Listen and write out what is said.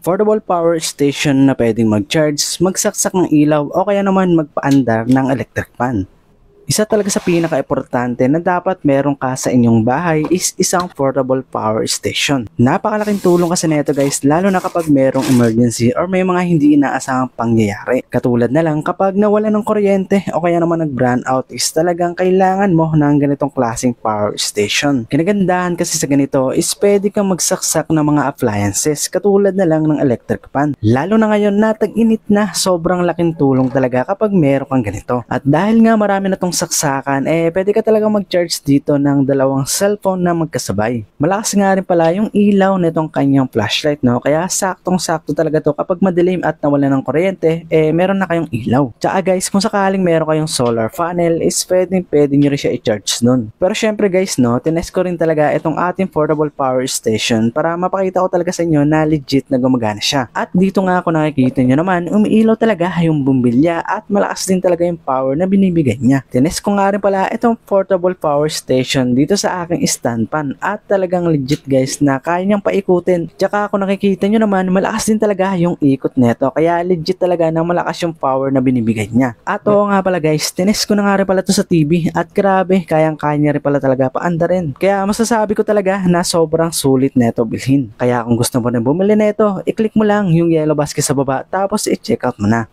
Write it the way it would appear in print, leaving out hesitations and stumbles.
Portable power station na pwedeng mag-charge, magsaksak ng ilaw o kaya naman magpaandar ng electric fan. Isa talaga sa pinaka-importante na dapat meron ka sa inyong bahay is isang portable power station. Napakalaking tulong kasi nito guys, lalo na kapag merong emergency or may mga hindi inaasahang pangyayari. Katulad na lang kapag nawala ng kuryente o kaya naman nag-brownout out is talagang kailangan mo ng ganitong klaseng power station. Kinagandahan kasi sa ganito is pwede kang magsaksak ng mga appliances katulad na lang ng electric fan. Lalo na ngayon na tag-init na, sobrang laking tulong talaga kapag meron kang ganito. At dahil nga marami na tong saksakan, pwede ka talaga mag-charge dito ng dalawang cellphone na magkasabay. Malakas nga rin pala yung ilaw nitong kanyang flashlight, no? Kaya saktong-sakto talaga to kapag madilim at nawala ng kuryente, meron na kayong ilaw. Tsaka guys, kung sakaling meron kayong solar panel, is pwede nyo rin siya i-charge nun. Pero syempre guys, no, tinest ko rin talaga itong ating portable power station para mapakita ko talaga sa inyo na legit na gumagana siya. At dito nga ako nakikita nyo naman, umiilaw talaga yung bumbilya at malakas din talaga yung power na binibigay niya. Tinest ko nga rin pala itong portable power station dito sa aking stand fan at talagang legit guys na kaya niyang paikutin. Tsaka kung nakikita nyo naman, malakas din talaga yung ikot neto, kaya legit talaga na malakas yung power na binibigay niya. At oo nga pala guys, tinest ko na nga rin pala to sa TV at grabe, kayang-kaya niya rin pala talaga paanda rin. Kaya masasabi ko talaga na sobrang sulit neto bilhin. Kaya kung gusto mo rin bumili neto, i-click mo lang yung yellow basket sa baba tapos i-check out mo na.